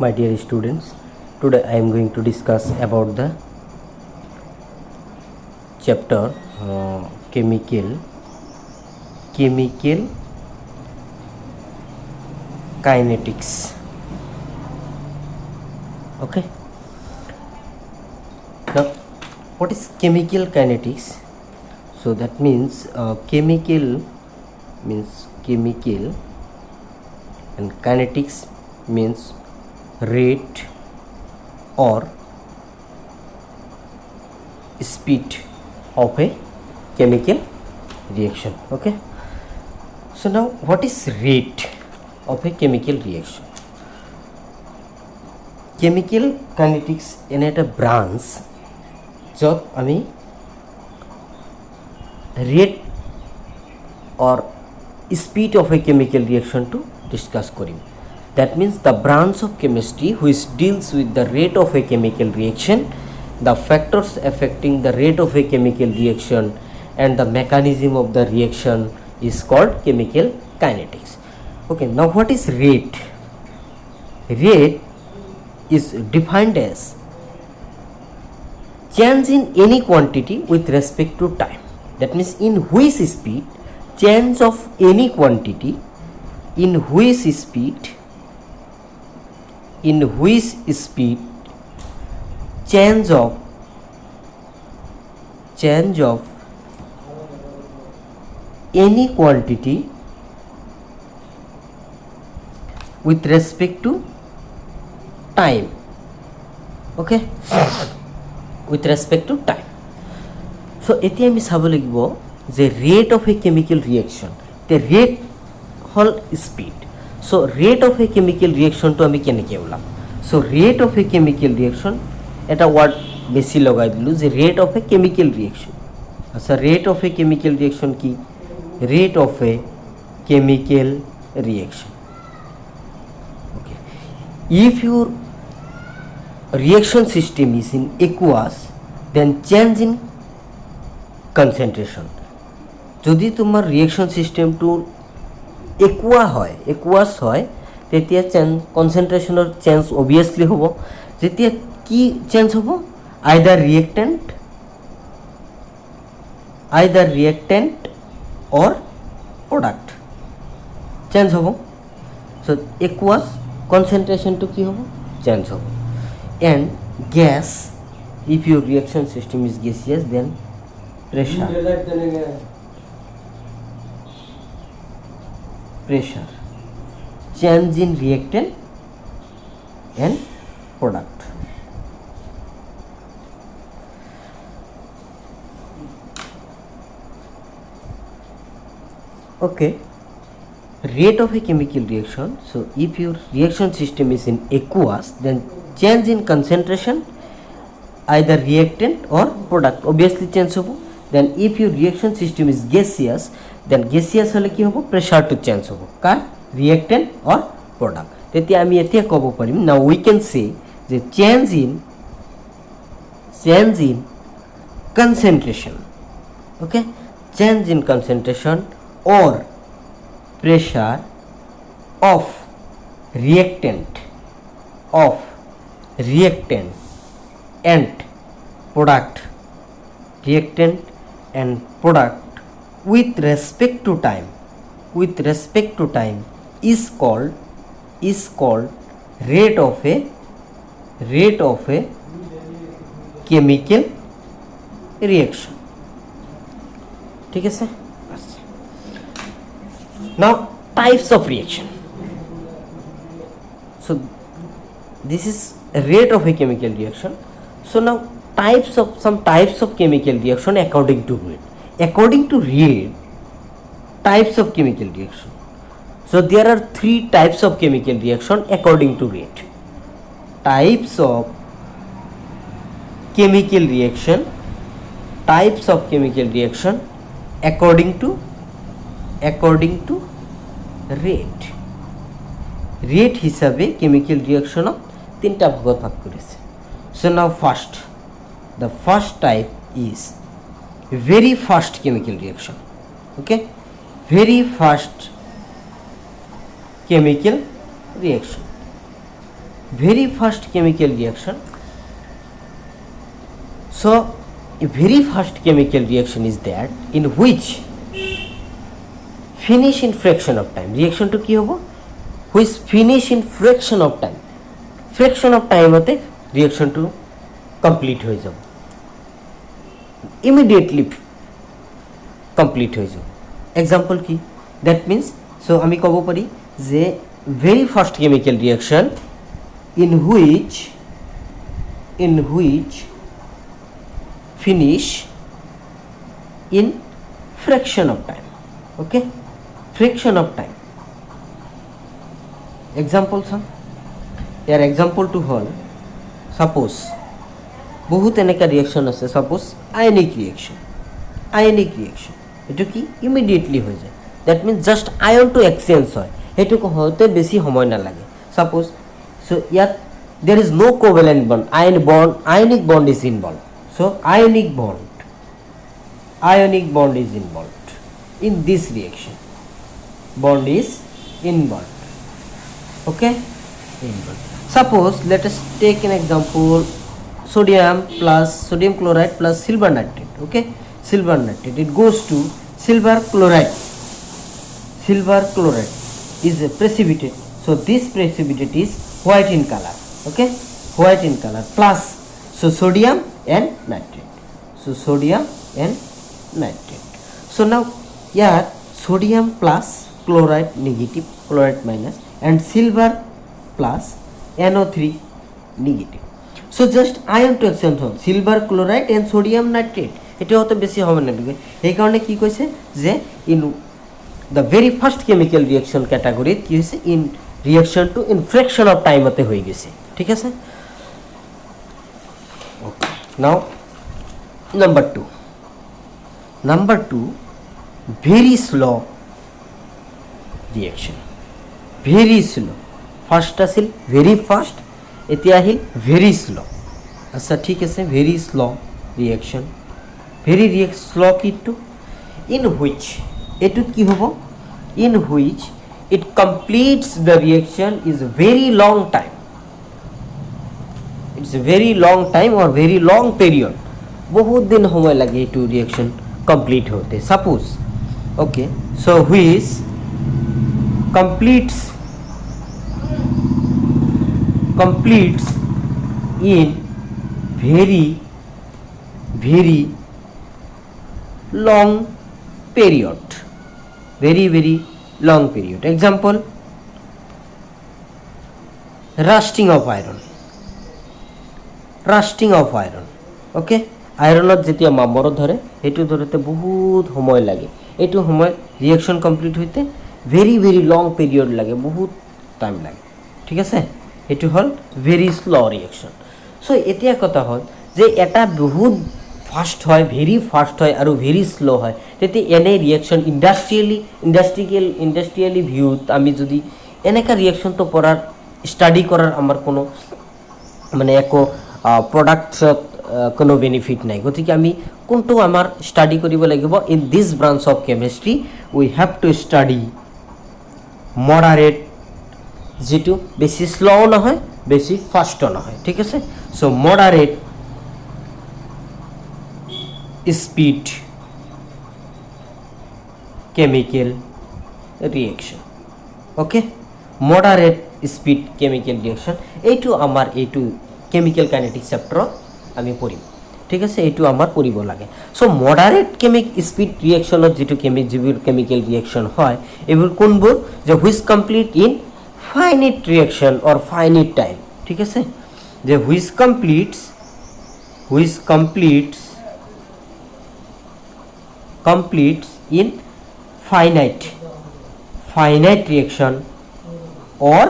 My dear students, today I am going to discuss about the chapter chemical kinetics. Okay. Now, what is chemical kinetics? So that means chemical and kinetics means rate or speed of a chemical reaction. Okay, so now what is rate of a chemical reaction? Chemical kinetics in একটা branch যত আমি rate or speed of a chemical reaction to discuss করি. That means the branch of chemistry which deals with the rate of a chemical reaction, the factors affecting the rate of a chemical reaction and the mechanism of the reaction is called chemical kinetics. Okay, now what is rate? Rate is defined as change in any quantity with respect to time. That means in which speed change of any quantity, in which speed change of any quantity with respect to time. Okay, with respect to time. So এতে আমি চাব লাগিব যে rate of a chemical reaction, তে rate হল speed. So rate of a chemical রিয়েকশনটো আমি কেনেকৈ ওলাম? So rate of a chemical reaction এটা ওয়ার্ড বেশি লগাই দিলো যে rate of a chemical reaction. আচ্ছা, rate of a chemical reaction কি? Rate of a chemical reaction. Okay, if your reaction system is in aqueous, then change in concentration. যদি তোমার reaction সিস্টেমটো aqueous হয় তেতিয়া কনসেন্ট্ৰেশনৰ চেঞ্জ অবভিয়াছলি হ'ব. যেতিয়া কি change হ'ব? আইদাৰ ৰিয়েক্টেণ্ট অৰ প্ৰডাক্ট চেঞ্জ হ'ব. চ' একুয়াস কনসেন্ট্রেশনটো কি হ'ব? চেঞ্জ হ'ব. And gas, if your reaction system is gaseous, then pressure change in reactant and product. Okay, rate of a chemical reaction. So if your reaction system is in aqueous, then change in concentration, either reactant or product obviously change hobo. Then if your reaction system is gaseous, then gaseous hole ki hobo? Pressure to change hobo kar reactant or product. Teti ami etia kobo parim. Now we can say the change in concentration. Okay, change in concentration or pressure of reactant and product with respect to time is called rate of a chemical reaction. ঠিক আছে? Now types of reaction. So this is rate of a chemical reaction. So now some types of chemical reaction according to rate. According to rate, types of chemical reaction. So there are 3 types of chemical reaction according to rate. Types of chemical reaction according to rate. Rate হিসাবে chemical রিয়াকশনক 3টা ভাগত ভাগ করেছে. So now the first type is very fast chemical reaction. Okay, very fast chemical reaction. very first chemical reaction. So a very first chemical reaction is that in which finish in fraction of time. Reaction to কি হবো, which finish in fraction of time. Fraction of time হতে reaction to complete হয়ে যাব, immediately complete হয়ে যাব. Example কি, that means so আমি কব পারি যে very first chemical reaction in which finish in fraction of time. Okay, fraction of time. Example some year example to hall suppose বহুত এনেকা রিয়াকশন আছে, সাপোজ আয়নিক রিয়াকশন এটো কি ইমিডিয়েটলি হয়ে যায়, that means just Ayan two exchange হয়, এটুকু হতে বেশি সময় না লাগে. সাপোজ সো ইয়াত there is no covalent bond, ionic bond is involved. So ionic bond is involved in this reaction. Bond is involved. Okay, involved. Suppose let us take an example, sodium chloride plus silver nitrate. Okay, silver nitrate, it goes to silver chloride is a precipitate. So this precipitate is white in color. Okay, white in color plus so sodium and nitrate. So now here sodium plus chloride negative, chloride minus, and silver plus NO3 negative. So just ion to exchange hall silver chloride and sodium nitrate, এটা হতে বেশি হবে না, এই কারণে কি কইছে যে in the very first chemical reaction category কি হইছে in reaction to in fraction of time হতে হয়ে গেছে. ঠিক আছে, ওকে. নাও number 2 very slow reaction, very slow. First আছিল very fast, এতিয়া আহিল very slow. আচ্ছা ঠিক আছে, very slow reaction, very slow কিন্তু in which এটুত কি হ'ব, in which it completes the reaction is very long time. It's a very long time or very long period, বহুত দিন সময় লাগে এইটো রিঅ্যাকশন কমপ্লিট হতে. Suppose okay, so which completes in very long period, very long period. Example, rusting of iron. Okay, আয়রনত যেতিয়া মামর ধরে এইটো ধরতে বহুত সময় লাগে, এইটো সময় রিঅ্যাকশন কমপ্লিট হইতে ভেরি লং পিরিয়ড লাগে, বহুত টাইম লাগে. ঠিক আছে, এইটো হল ভেরি স্লো রিঅ্যাকশন. সো এতিয়া কথা হল যে এটা বহুত ফাস্ট হয়, ভেরি ফাস্ট হয় আৰু ভেরি স্লো হয়, তেতিয়া এনে রিঅ্যাকশন ইন্ডাস্ট্রিয়ালি ভিউত আমি যদি এনেকা রিঅ্যাকশনটো পড়ার স্টাডি করার আমার কোনো মানে একো প্রডাক্টত কোনো বেনিফিট নাই. গতিকে আমি কোনটো আমাৰ স্টাডি কৰিব লাগিব, in this branch of chemistry we have to study moderate, যেটো বেছি স্লো নহয় বেছি ফাস্টো নহয়. ঠিক আছে, so moderate speed chemical reaction. Okay, moderate speed chemical reaction এইটো আমার এইটো কেমিক্যাল কাইনেটিক চ্যাপ্টাৰত আমি পঢ়িম. ঠিক আছে, এইটো আমাৰ পঢ়িব লাগে. সো মডাৰেট স্পিড ৰিঅ্যাকশনত যেটো যিবোৰ কেমিক্যাল ৰিঅ্যাকশন হয় এইবোৰ কোনবোৰ, যে which complete in finite reaction or finite time. ঠিক আছে, যে which completes in finite reaction or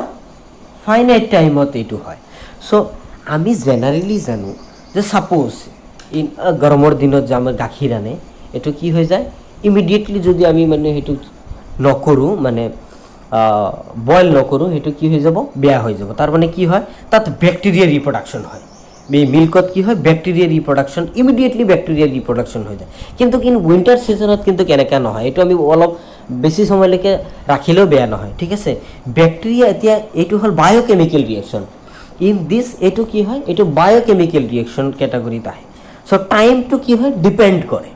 finite টাইমত এইটো হয়. সো আমি জেনারেলি জানো যে সাপোজ ইন গৰমৰ দিনত যে আমাৰ গাখীৰ আনে, এইটো কি হৈ যায় ইমিডিয়েটলি যদি আমি মানে সেইটো নকৰোঁ, মানে বইল নকৰোঁ, সেইটো কি হৈ যাব, বেয়া হৈ যাব. তাৰ মানে কি হয়, তাত বেক্টেৰিয়া রিপ্রোডাকশন হয়. এই মিল্কত কি হয়, বেক্টেরিয়া রিপ্রোডাকশন, ইমিডিয়েটলি বেক্টেরিয়া রিপ্রোডাকশন হৈ যায়. কিন্তু উইন্টার সিজনত কিন্তু কেনেকৈ নহয়, এইটো আমি অলপ বেছি সময়লৈকে ৰাখিলেও বেয়া নহয়. ঠিক আছে, বেক্টেরিয়া এতিয়া এইটো হ'ল বায়োকেমিক্যাল রিঅ্যাকশন, ইন দিস এইটো কি হয়, এইটো বায়োকেমিকেল রিয়েকশন ক্যাটাগরিত আহে। সো টাইমটো কি হয়, ডিপেন্ড করে।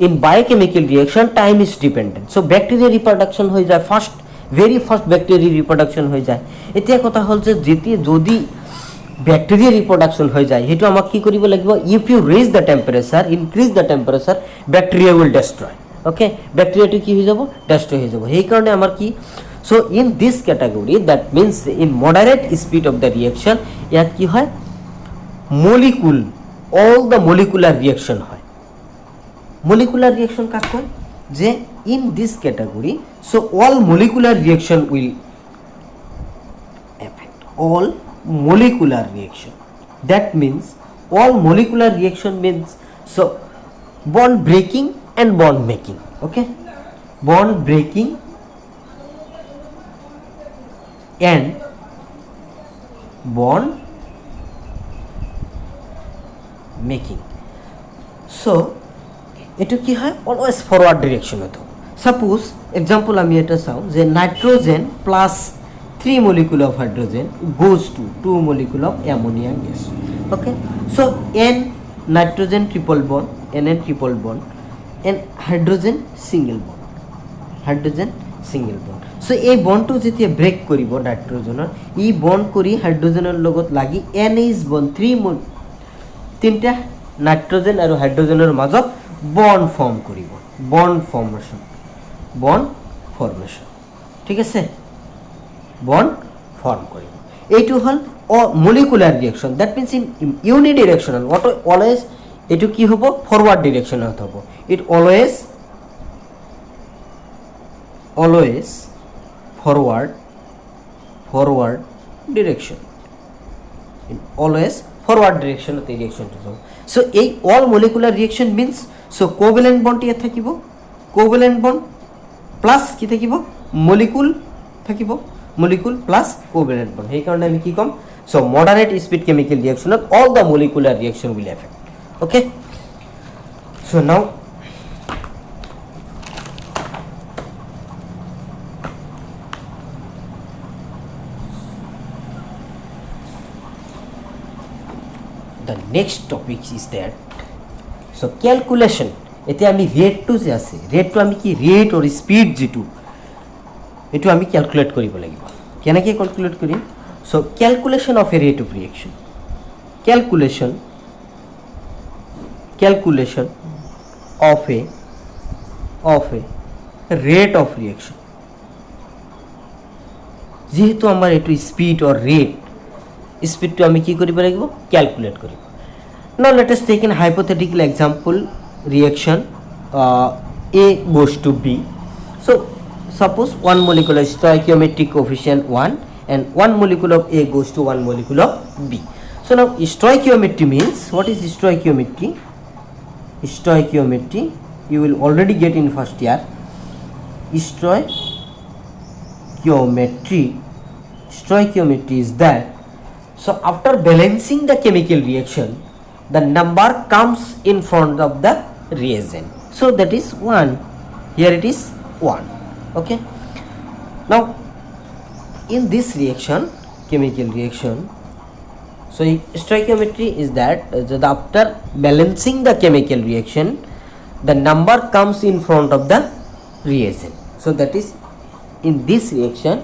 In biochemical reaction time is dependent. So bacteria reproduction হয়ে যায় first, very first bacteria reproduction হয়ে যায়। এতিয়া কথা হ'ল যে যেতিয়া যদি ব্যাকটেরিয়া রিপ্রোডাকশন হয়ে যায়, সেইটো আমাক কি কৰিব লাগিব, if you raise the temperature, increase the temperature, bacteria will destroy. Okay, ব্যাকটেৰিয়াটো কি হৈ যাব, ডেস্ট্ৰয় হৈ যাব। সেইকাৰণে আমাৰ কি, so in this category that means in moderate speed of the reaction, ইয়াত কি হয়, molecule, all the molecular reaction হয়। মলিকুলার রিয়েকশন কাক কয়, যে in this category, so all molecular reaction will effect, all molecular reaction. That means all molecular reaction means so bond breaking and bond making. Okay, bond breaking and bond making. So এটা কি হয়, always forward ডিরেকশনত। Suppose example আমি এটা চাওঁ যে nitrogen plus 3 molecule of hydrogen goes to 2 molecule of ammonia gas. Okay, so N nitrogen triple bond, NN triple bond, and hydrogen single bond, hydrogen single bond. So এই বন্ডটো যেতিয়া break কৰিব নাইট্ৰোজেনৰ, ই bond কৰি হাইড্ৰোজেনৰ লগত লাগি NH বন্ড 3 তিনটা nitrogen আৰু হাইড্ৰোজেনৰ মাজত বন্ড ফৰ্ম কৰিব, বন্ড ফৰ্মেশন, বন্ড ফৰ্মেশন। ঠিক আছে, বন্ড ফৰ্ম কৰিব। এইটো হ'ল molecular reaction. That means in unidirectional, it always এইটো কি হ'ব, ফরওয়ার্ড ডিরেকশনত হ'ব। It always forward direction, always forward ডিরেকশনত এই রিয়েকশনটো হ'ব। সো এই all molecular reaction means, so covalent bond ইয়াত থাকিব, কোভ্যালেন্ট বন্ড প্লাস কি থাকিব, মলিকুল থাকিব, molecule plus covalent bond. সেই কারণে আমি কি কম, so moderate speed chemical reaction of all the molecular reaction will affect. Okay, so now the next topic is that so calculation. এতে আমি রেটটো যে আছে, রেটটো আমি কি, রেট or speed যেটো এইটো আমি ক্যালকুলেট কৰিব লাগিব। কেনেকৈ ক্যালকুলেট কৰিম, so calculation of A rate of reaction, calculation of A rate of reaction. যেহেতু আমার এইটো স্পিড অর রেট, স্পিডটো আমি কি কৰিব লাগিব, ক্যালকুলেট কৰিব। নাও let us tech N hypothetical example, reaction A goes to B. So suppose one molecule stoichiometric coefficient 1 and one molecule of A goes to one molecule of B. So now stoichiometry means, what is stoichiometry? Stoichiometry you will already get in first year. Stoichiometry is that, so after balancing the chemical reaction, the number comes in front of the reagent, so that is 1. Here it is 1. Okay, now in this reaction, chemical reaction, so stoichiometry is that after balancing the chemical reaction, the number comes in front of the reagent, so that is in this reaction,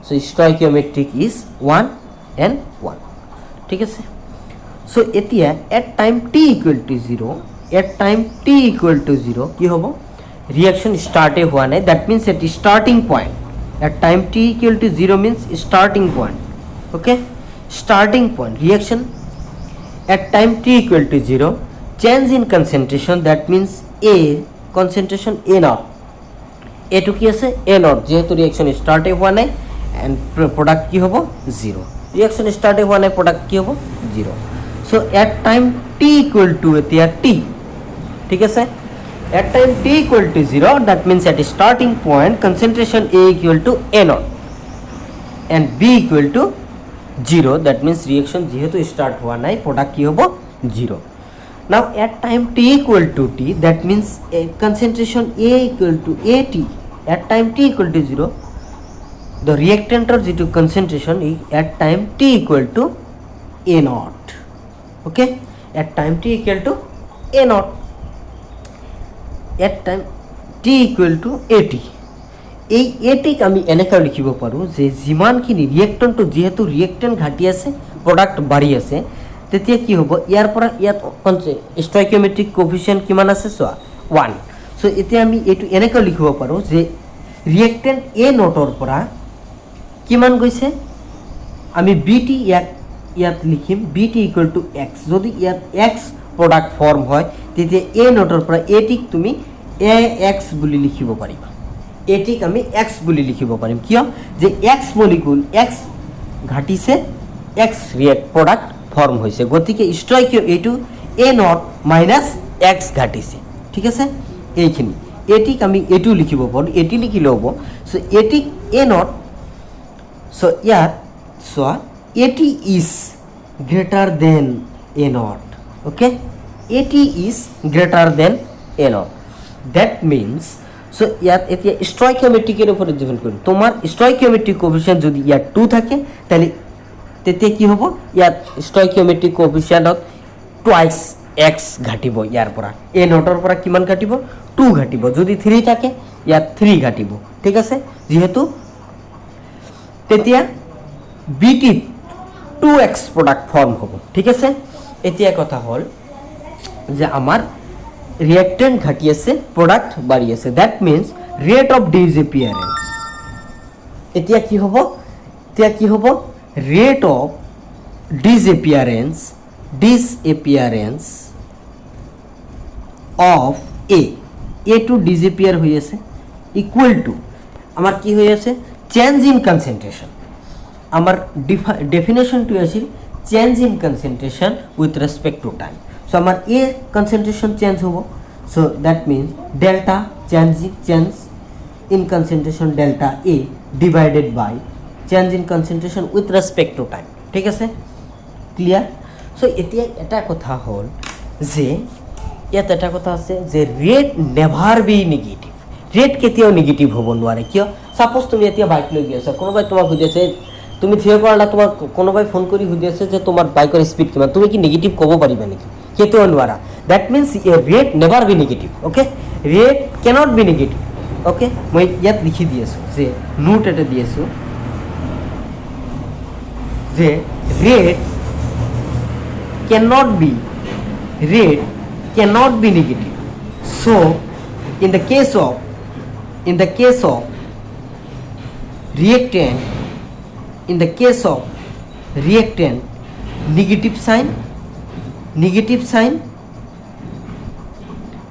so stoichiometric is 1 and 1. ঠিক আছে, so এতিয়া at time t equal to 0, at time t equal to 0 কি হ'ব, reaction start हुआ नहीं, that means at starting point, at time t equal to 0 means starting point. Okay, starting point reaction at time t equal to 0, change in concentration, that means A concentration A naught, A to কি আছে, A naught, যেহেতু reaction start हुआ नहीं and product কি হ'ব 0, reaction start हुआ नहीं, product কি হ'ব 0. so at time t equal to এতিয়া t, ঠিক আছে, at time t equal to 0, that means at starting point concentration A equal to A naught and B equal to 0, that means reaction যেহেতু start हुआ নাই, product কি হ'ব 0. now at time t equal to t, that means concentration A equal to AT, at time t equal to 0, the reactant or যেটো concentration at time t equal to a naught. Okay, at time t equal to a naught, at time t equal to at. এই এটিক আমি এনেকৈ লিখিব পাৰোঁ যে যিমানখিনি ৰিয়েক্টেণ্টটো যিহেতু ৰিয়েক্টেণ্ট ঘাটি আছে প্ৰডাক্ট বাঢ়ি আছে তেতিয়া কি হ'ব ইয়াৰ পৰা ইয়াত ষ্টয়কিওমেট্ৰিক কোফিচিয়েণ্ট কিমান আছে চোৱা 1. চ' এতিয়া আমি এইটো এনেকৈ লিখিব পাৰোঁ যে ৰিয়েক্টেণ্ট এ নটৰ পৰা কিমান গৈছে আমি বি টি ইয়াত লিখিম B T equal to X. যদি ইয়াত এক্স প্ৰডাক্ট ফৰ্ম হয় তেতিয়া এ নটৰ পৰা এটিক তুমি এ এক্স বুলি লিখিব পাৰিবা. এটিক আমি এক্স বুলি লিখিব পাৰিম কিয় যে এক্স মলিকুল এক্স ঘাটিছে এক্স প্ৰডাক্ট ফৰ্ম হৈছে গতিকে ষ্টয়কিও এইটো এ নট মাইনাছ এক্স ঘাটিছে. ঠিক আছে, এইখিনি এটিক আমি এইটো লিখিব পাৰোঁ, এটি লিখিলে হ'ব. চ' এটিক এ নট, চ' ইয়াত চোৱা A t is greater than A naught. Okay, A t is greater than A naught. That means so' ইয়াত এতিয়া ষ্টয়কিওমেট্ৰিকেৰ ওপৰত ডিপেণ্ড কৰিম. তোমাৰ ষ্টয়কিওমেট্ৰিক কোফিচিয়েণ্ট যদি ইয়াত 2 থাকে তাহলে তেতিয়া কি হ'ব ইয়াত ষ্টয়কিওমেট্ৰিক কোফিচিয়েণ্টত টুৱাইছ এক্স ঘাটিব. ইয়াৰ পৰা এ নটৰ পৰা কিমান ঘাটিব 2 ঘাটিব. যদি 3 থাকে ইয়াত 3 ঘাটিব. ঠিক আছে, যিহেতু তেতিয়া বি টিত 2x প্ৰডাক্ট ফৰ্ম হ'ব. ঠিক আছে, এতিয়া কথা হ'ল যে আমাৰ ৰিয়েক্টেণ্ট ঘাটি আছে প্ৰডাক্ট বাঢ়ি আছে. That means rate of disappearance. এতিয়া কি হ'ব rate of disappearance of A to disappear হৈ আছে ইকুৱেল টু আমাৰ কি হৈ আছে চেঞ্জ ইন কনচেন্ট্ৰেশ্যন. আমাৰ ডেফিনেশ্যনটো আছিল change in concentration with respect to time. So আমার এ কনসেন্ট্রেশন চেঞ্জ হবো. So that means delta change in concentration delta A divided by change in concentration with respect to time. ঠিক আছে, clear. So এতিয়া এটা কথা হ'ল যে ইয়াত এটা কথা আছে যে rate never be negative. Rate কেতিয়াও নেগেটিভ হ'ব নোৱাৰে. কিয়? সাপোজ তুমি এতিয়া বাইক লৈ গৈ আছা, কোনোবাই তোমাক সুধি আছে, তুমি থিয় কৰালা, তোমাক কোনোবাই ফোন কৰি সুধি আছে যে তোমাৰ বাইকৰ স্পীড কিমান, তুমি কি নেগেটিভ ক'ব পাৰিবা নেকি? কেতিয়াও নোৱাৰা. That means a rate never be negative. Okay, rate cannot be negative. Okay, মই ইয়াত লিখি দি আছোঁ যে নোট এটা দি আছোঁ যে rate cannot be negative. So in the case of reactant, in the case of reactant, negative sign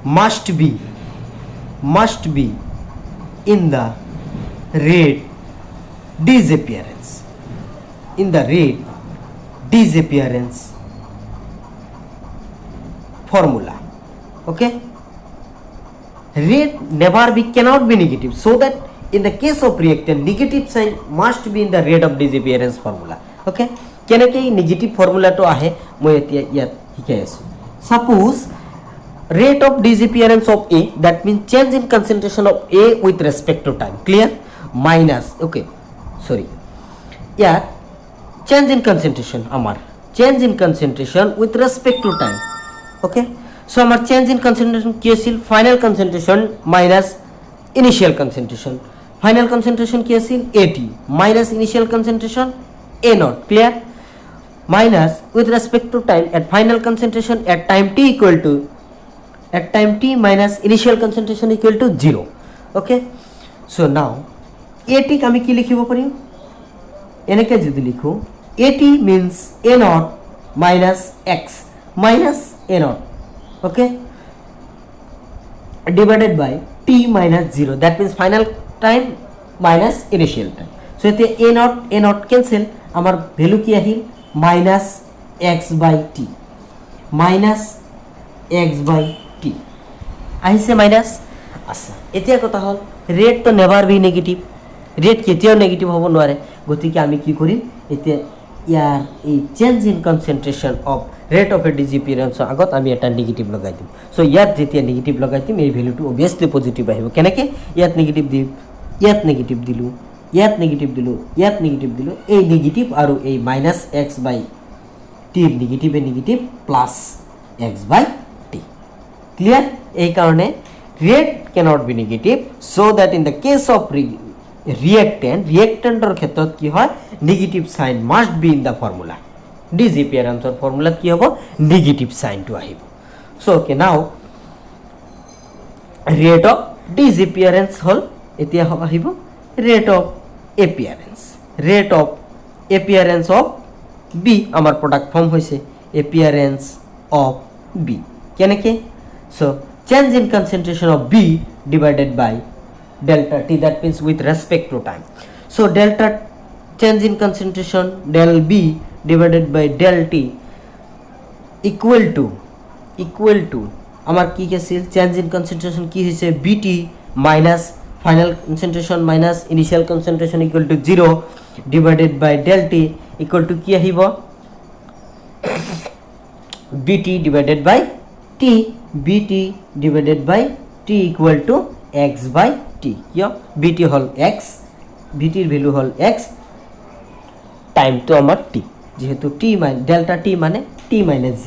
must be in the rate disappearance formula. Okay, rate never be cannot be negative, so that in the case of reactant negative sign must be in the rate of disappearance formula. Okay, কেনেকৈ negative ফৰ্মুলাটো আহে মই এতিয়া ইয়াত শিকাই আছোঁ. Suppose rate of disappearance of A, that means change in concentration of A with respect to time. Clear? Minus, okay, sorry, yeah, change in concentration with respect to time. Okay, so our change in concentration কি আছিল final concentration minus initial concentration. Final concentration কি আছিল AT minus initial concentration A naught. Clear? Minus with respect to time at final concentration at time t equal to minus initial concentration equal to 0. Okay, so now AT আমি কি লিখিব পাৰিম এনেকৈ যদি লিখো AT means A naught minus X minus A naught. Okay, divided by t minus 0, that means final time minus initial time. So এতে a naught cancel, আমার value কি আহিল minus x by t আহিছে মাইনাস. আচ্ছা, এতিয়া কথা হ'ল rate তো নেভাৰ বি নেগেটিভ, ৰেট কেতিয়াও নেগেটিভ হ'ব নোৱাৰে. গতিকে আমি কি কৰিম এতিয়া ইয়াৰ এই change in concentration of rate of A ডিসএপিয়াৰেন্সৰ আগত আমি এটা নেগেটিভ লগাই দিম. চ' ইয়াত যেতিয়া নেগেটিভ লগাই দিম এই ভেলুটো অভিয়াছলি পজিটিভ আহিব. কেনেকৈ? ইয়াত নেগেটিভ দিম, ইয়াত নেগেটিভ দিলোঁ, ইয়াত নেগেটিভ দিলোঁ, ইয়াত নেগেটিভ দিলোঁ, এই নেগেটিভ আৰু এই মাইনাছ এক্স বাই টিৰ নেগেটিভে negative plus x by t clear এই কাৰণে rate cannot be negative so that in the case of ৰিয়েক্টেন্টৰ ক্ষেত্ৰত কি হয় negative sign must be in the formula ডিসঅ্যাপিয়াৰেন্সৰ ফর্মুলাত কি হ'ব নেগেটিভ সাইনটো আহিব so okay now rate of disappearance হল এতিয়া আহিব rate of appearance of B আমার প্রোডাক্ট ফর্ম হয়েছে এপিয়ারেন্স অফ বি কেনেকে so change in concentration of B divided by delta t that means with respect to time so delta change in concentration del b divided by del t equal to আমার কি আছিল change in concentration কি হইছে bt minus final concentration minus initial concentration equal to 0 divided by del t equal to কি আহিব bt divided by t bt divided by t equal to x by t কিয় bt হল x bt এর value হল x time তো আমার t যেহেতু t delta t মানে t minus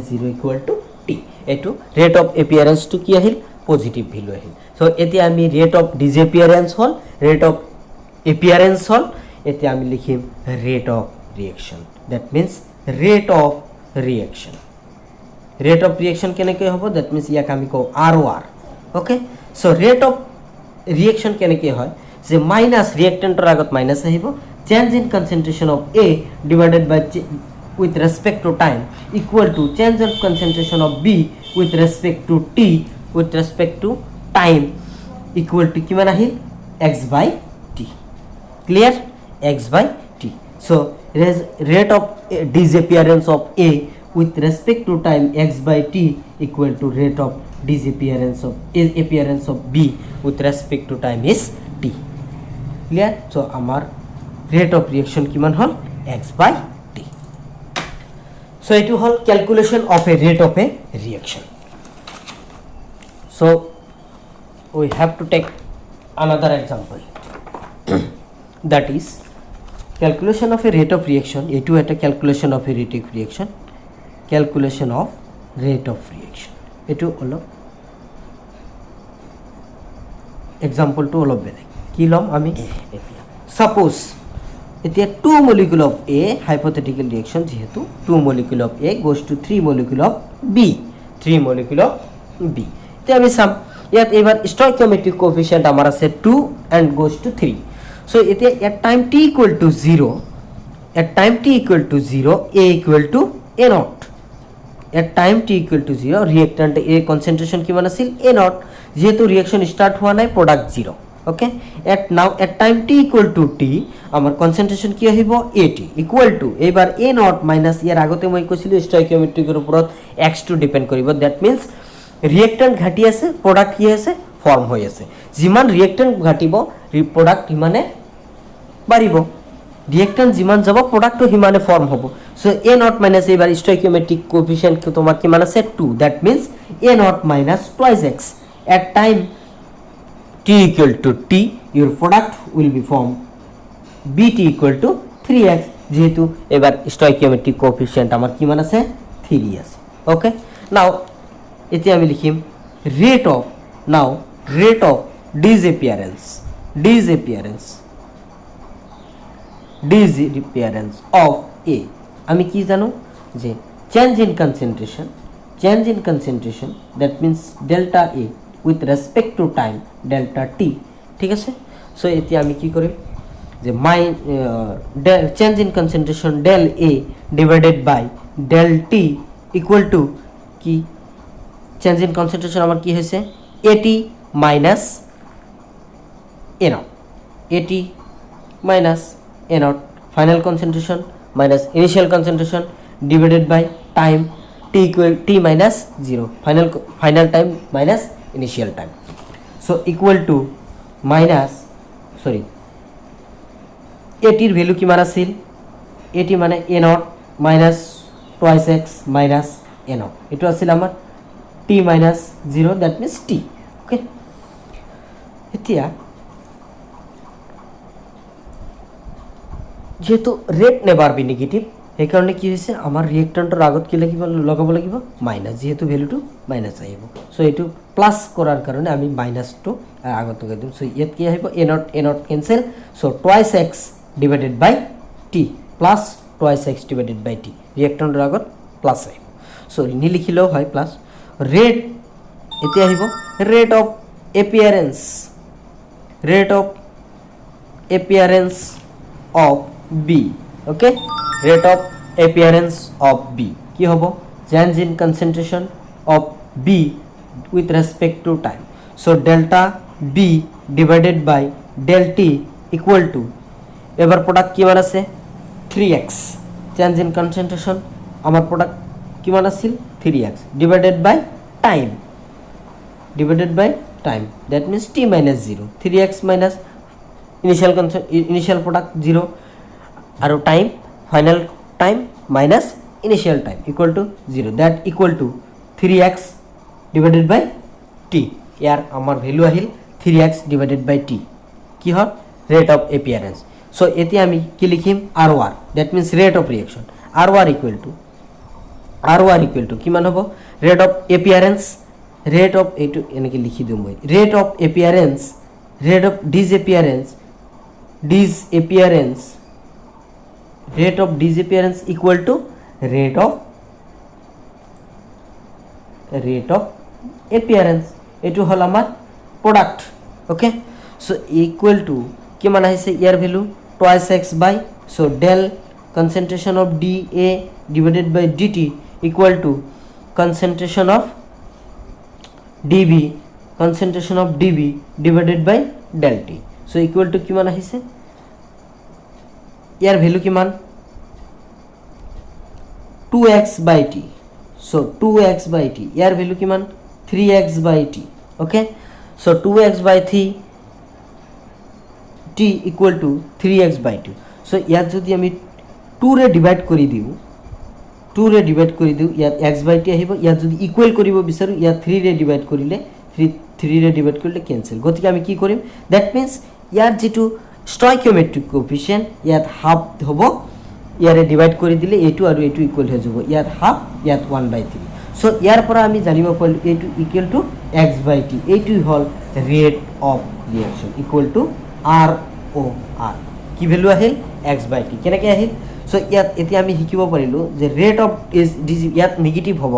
0 equal to t এটু রেট অফ অ্যাপিয়ারেন্স টু কি আহিল পজিটিভ ভ্যালু আহিল সো এতিয়া আমি রেট অফ ডিসঅ্যাপিয়ারেন্স হল রেট অফ অ্যাপিয়ারেন্স হল এতিয়া আমি লিখিম rate of reaction that means rate of reaction কেনেকৈ হ'ব দ্যাট মিন্স ইয়াক আমি কও ROR okay so rate of reaction কেনেকৈ হয় যে মাইনাস ৰিঅ্যাক্টেন্টৰ আগত মাইনাস আহিব change in concentration of A divided by with respect to time equal to change of concentration of B with respect to T with respect to time equal to কিমান আহিল x by t clear x by t so rate of disappearance of A with respect to time x by t equal to rate of disappearance of B with respect to time is t clear so আমার rate of reaction কিমান হল x by t so it hall calculation of a rate of a reaction so we have to take another example that is calculation of a rate of reaction এটু একটা calculation of a rate of reaction এটু হলো example two হলো বেলেগ কি লম আমি suppose এতিয়া 2 molecule of A hypothetical reaction যেহেতু 2 molecule of A goes to 3 molecule of B তে আমি সাম ইয়াত এবাৰ stoichiometric coefficient আমাৰ আছে 2 and goes to 3 so এতিয়া at time t equal to 0 A equal to A naught at time t equal to 0 reactant A concentration কিমান আছিল A naught যেহেতু reaction start হোৱা নাই product 0 okay at time t equal to t আমার concentration কি আহিব at equal to এবাৰ A naught minus ইয়াৰ আগতে মই কৈছিল stoichiometric এৰ উপৰত x2 ডিপেন্ড কৰিব that means reactant ঘাটি আছে product কি আছে ফর্ম হৈ আছে যিমান reactant ঘাটিব product হিমানে বাঢ়িব reactant যিমান যাব product হিমানে ফর্ম হ'ব so A naught minus এবাৰ stoichiometric coefficient তোমার কিমান আছে 2 that means A naught minus twice x at time t equal to t your product will be formed bt equal to 3x যেহেতু এবার stoichiometric coefficient আমার কিমান আছে 3 আছে ওকে নাও এতিয়া আমি লিখিম rate of disappearance of A আমি কি জানো যে change in concentration that means delta A with respect to time delta t ঠিক আছে সো এতিয়া আমি কি কৰিম যে change in concentration del A divided by del t equal to কি change in concentration আমার কি হইছে at minus A naught final concentration minus initial concentration divided by time t equal t minus 0 final time minus initial time so equal to minus at এর value কিমান আছিল at মানে A naught minus twice x minus A naught এটো আছিল আমার t minus 0 that means t okay এতিয়া যেহেতু rate never be negative সেইকাৰণে কি হৈছে আমাৰ ৰিয়েক্টেণ্টৰ আগত কি লাগিব লগাব লাগিব মাইনাছ যিহেতু ভেলুটো মাইনাছ আহিব চ' এইটো প্লাছ কৰাৰ কাৰণে আমি মাইনাছটো আগত লগাই দিম চ' ইয়াত কি আহিব A naught cancel so' twice X divided by T plus twice X divided by T ৰিয়েক্টেণ্টৰ আগত প্লাছ আহিব চ' নিলিখিলেও হয় প্লাছ ৰেট এতিয়া আহিব rate of appearance of B okay rate of appearance of B কি হ'ব change in concentration of B with respect to time so delta B divided by del T equal to এবার product কিমান আছে 3x change in concentration আমার product কিমান আছিল 3x divided by time that means T minus 0 3x minus initial product 0 আৰু time final time minus initial time equal to 0 that equal to 3x divided by t ইয়াৰ আমাৰ value আহিল 3x divided by t কি হয় rate of appearance so এতিয়া আমি কি লিখিম rr that means rate of reaction rr equal to কিমান হ'ব rate of appearance rate of এইটো এনেকে লিখি দিম মই rate of appearance rate of disappearance equal to rate of appearance এটো হল আমার product okay so equal to কিমান আহিছে ইয়ার value twice X by so del concentration of dA divided by dt equal to concentration of dB divided by del t so equal to কিমান আহিছে ইয়ার value কিমান 2x by t so 2x by t year value কিমান 3x by t okay so 2x by 3 t equal to 3x by 2 so ইয়াত যদি আমি 2 রে divide কৰি দিও ইয়াত x by t আহিব ইয়াত যদি ইকুৱেল কৰিব বিচাৰো ইয়াত 3 ৰে ডিভাইড কৰিলে 3 ৰে ডিভাইড কৰিলে ক্যান্সেল গতিকে আমি কি কৰিম দ্যাট মিন্স ইয়াৰ যেটো স্টয়কিওমেট্ৰিক কোএফিচিয়েন্ট ইয়াত হাফ হ'ব ইয়াৰে ডিভাইড কৰি দিলে a2 আৰু a2 ইকুৱেল হৈ যাব ইয়াত হাফ ইয়াত 1/3 সো ইয়াৰ পৰা আমি জানিব পাৰিলো a2 equal to x by t a2 hall rate of reaction equal to r o r কি ভ্যালু আহিল x by t কেনেকৈ আহিল সো ইয়াত এতিয়া আমি শিকিব পাৰিলো যে ৰেট অফ ইজ ইয়াত নেগেটিভ হ'ব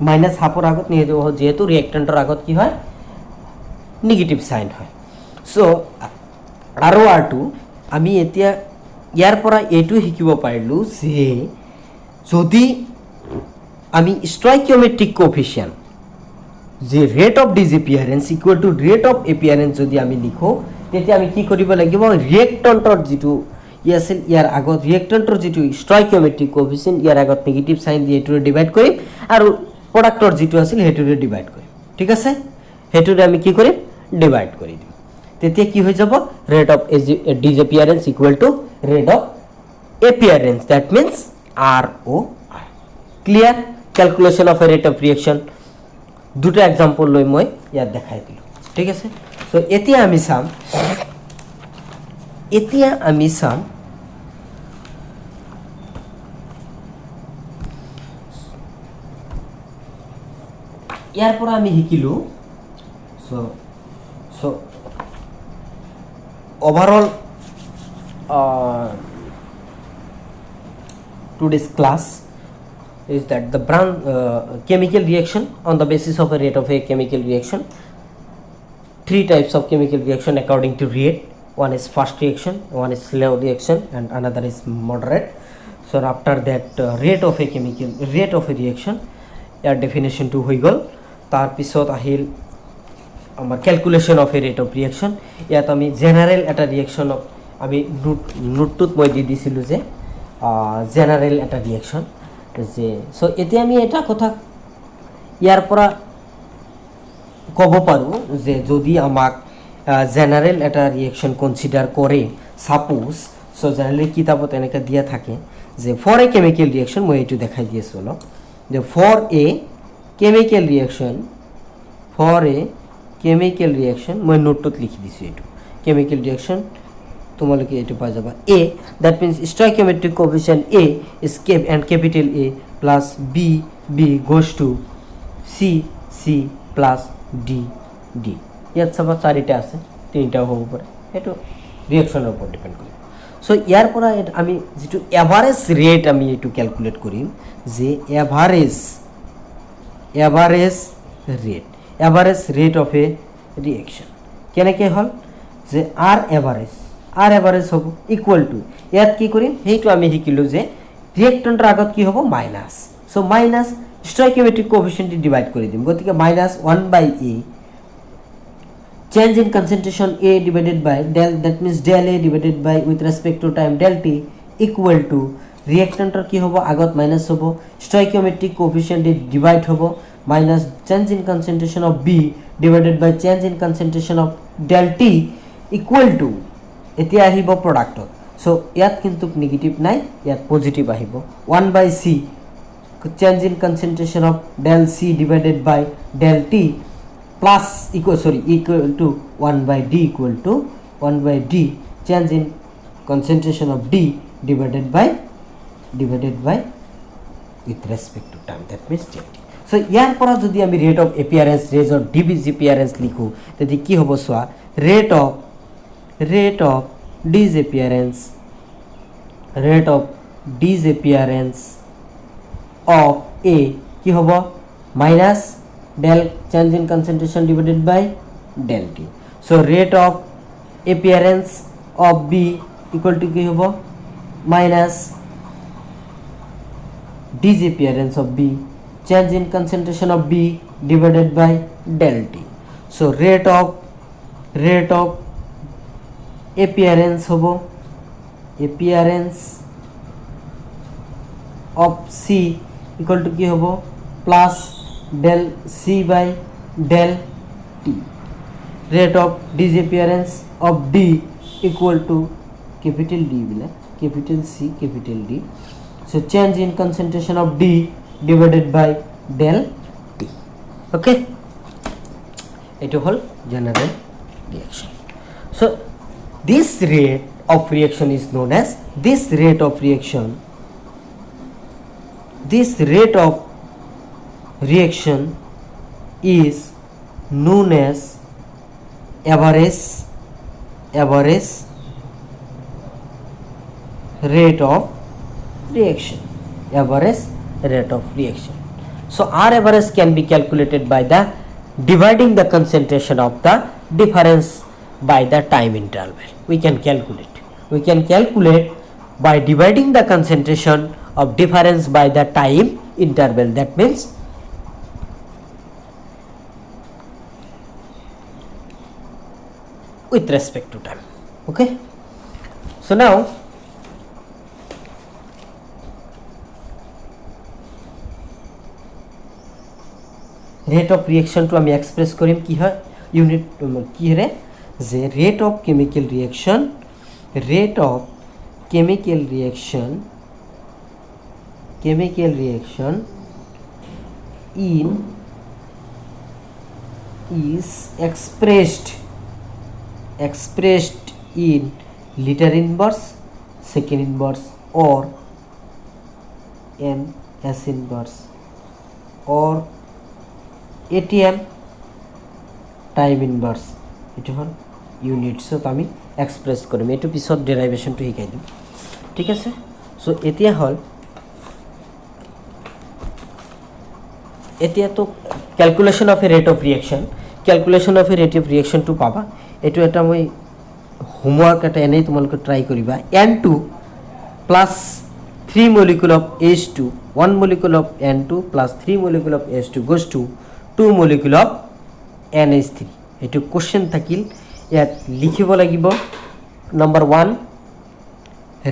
মাইনাস হাফৰ আগত নিয়ে যাব যেহেতু ৰিয়েক্টেণ্টৰ আগত কি হয় নেগেটিভ সাইন হয় সো আৰু r2 আমি এতিয়া ইয়াৰ পৰা এইটো শিকিব পাৰিলো যে যদি আমি স্টয়কিওমেট্ৰিক কোএফিচিয়েন্ট যে rate of disappearance equal to rate of appearance যদি আমি লিখো তেতিয়া আমি কি কৰিব লাগিব ৰিয়েক্টেণ্টৰ যেটো ইয়াছিল ইয়াৰ আগত ৰিয়েক্টেণ্টৰ যেটো স্টয়কিওমেট্ৰিক কোএফিচিয়েন্ট ইয়াৰ আগত নেগেটিভ সাইন দিয়ে এটো ডিভাইড কৰিম আৰু প্ৰডাক্টৰ যেটো আছিল হেতুৰে ডিভাইড কৰিম ঠিক আছে হেতুৰে আমি কি কৰিম ডিভাইড কৰি দিম তেতিয়া কি হৈ যাব rate of disappearance equal to rate of appearance that means r o r clear calculation of A rate of reaction দুটো एग्जांपल লৈ মই ইয়াত দেখাই দিলো ঠিক আছে সো এতিয়া আমি চাম ইয়াৰ পৰা আমি শিকিলো so overall today's class is that the chemical reaction on the basis of a rate of a chemical reaction. Three types of chemical reaction according to rate. One is fast reaction, one is slow reaction, and another is moderate. So after that rate of a reaction year definition to হৈ গল তাৰ পিছত আহিল আমাৰ calculation of a rate of reaction ইয়াত আমি general এটা reaction আমি নোটটোত মই দি দিছিলো যে general এটা reaction যে সো এতিয়া আমি এটা কথা ইয়াৰ পৰা ক'ব পাৰো যে যদি আমাক জেনারেল এটা রিঅ্যাকশন কনসিডার করে সাপোজ সো জেনারেলি কিতাবত এনেকা দিয়া থাকে যে ফর এ কেমিক্যাল রিঅ্যাকশন মই এটু দেখাই দিয়েছিল যে ফর এ কেমিক্যাল রিঅ্যাকশন মই নোটত লিখি দিছো এটু কেমিক্যাল রিঅ্যাকশন তোমালোকে এইটো পাই যাবা a, that means stoichiometric coefficient a is and capital A plus b goes to c plus d ইয়াত চাবা চাৰিটা আছে, তিনিটাও হ'ব পাৰে, সেইটো ৰিয়েকশ্যনৰ ওপৰত ডিপেণ্ড কৰে। সো ইয়াৰ পৰা আমি যেটো এভাৰেজ ৰেট আমি এইটো ক্যালকুলেট কৰিম যে average rate of A reaction কেনেকৈ হ'ল যে আৰ এভাৰেজ হ'ব ইকুৱেল টু ইয়াত কি কৰিম সেইটো আমি শিকিলোঁ যে ৰিয়েক্টণ্টৰ আগত কি হ'ব মাইনাছ, সো মাইনাছ স্টয়কিওমেট্ৰিক কোএফিচিয়েন্ট ডিভাইড কৰি দিম, গতিকে minus 1/a change in concentration A divided by del, that means del A divided by with respect to time del T equal to reactantor কি হ'ব আগত মাইনাস হ'ব stoichiometric coefficient ডিভাইড হ'ব minus change in concentration of B divided by change in concentration of del T equal to এতিয়া আহিব প্ৰডাক্টত, so ইয়াত কিন্তু negative নাই, ইয়াত পজিটিভ আহিব 1/c change in concentration of del C divided by del T plus equal to 1/d equal to 1/d change in concentration of D divided by with respect to time, that means dt. So ইয়াৰ পৰা যদি আমি rate of appearance disappearance লিখো তেতিয়া কি হ'ব সোয়া rate of disappearance of A কি হ'ব minus del change in concentration divided by del T. So rate of appearance of B equal to কি হ'ব minus disappearance of B change in concentration of B divided by del T. So rate of appearance হ'ব appearance of C equal to কি হ'ব plus del C by del T. Rate of disappearance of D equal to capital D bila capital C capital D. So change in concentration of D divided by del T. Okay, it whole general reaction. So this rate of reaction is known as this rate of reaction is known as average rate of reaction. So R average can be calculated by the dividing the concentration of the difference by the time interval. We can calculate by dividing the concentration of difference by the time interval, that means with respect to time. Okay, so now rate of reaction to আমি express করিম কি হয় unit কি রে যে rate of chemical reaction in is expressed in liter inverse, second inverse or ns inverse or ATM time inverse, এটা হল ইউনিটছত আমি express কৰিম, এইটো পিছত ডেৰাইভেশ্যনটো শিকাই দিম, ঠিক আছে। সো এতিয়া হল এতিয়াতো calculation of A rate of reaction to পাবা, এইটো এটা মই হোমওয়ার্ক এটা এনেই তোমালোকে ট্রাই কৰিবা। N2 plus 3 molecule of H2, 1 molecule of N2 plus 3 molecule of H2 goes to 2 molecule of NH3. এইটো কোশ্চেন থাকিল, ইয়াত লিখিব লাগিব number 1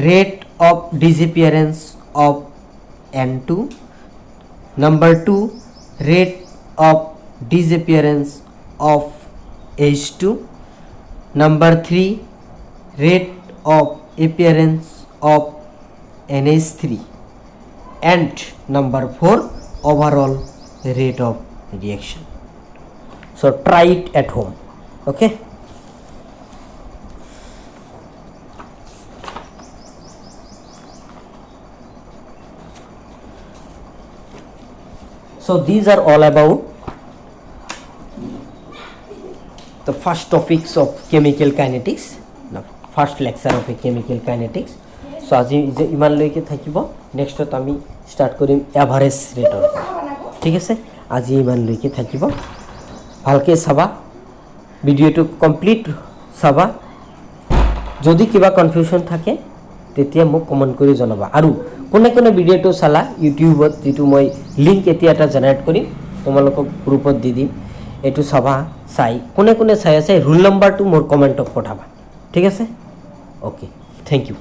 rate of disappearance of N2, number 2 rate of disappearance of H2, number 3 rate of appearance of NH3 and number 4 overall rate of reaction. So try it at home. Okay, So these are all about the first topics of chemical kinetics, the first lecture of chemical kinetics. So আজি যে ইমান লৈকে থাকিব, নেক্সটত আমি start কৰিম average ৰেটৰ, ঠিক আছে? আজি ইমান লৈকে থাকিব, ভালকে চাবা, ভিডিওটো কমপ্লিট চাবা। যদি কিবা কনফিউজন থাকে তেতিয়া মোক কমেন্ট কৰি জনাবা। আৰু কোনে কোনে ভিডিওটো চালা ইউটিউবত, যেটো মই লিংক এতিয়া এটা জেনাৰেট কৰিম তোমালোকক গ্ৰুপত দি দিম, এইটো চাবা। চাই কোনে কোনে চাই আছে ৰোল নম্বৰটো মোৰ কমেন্টত পঠাবা, ঠিক আছে? Okay, thank U.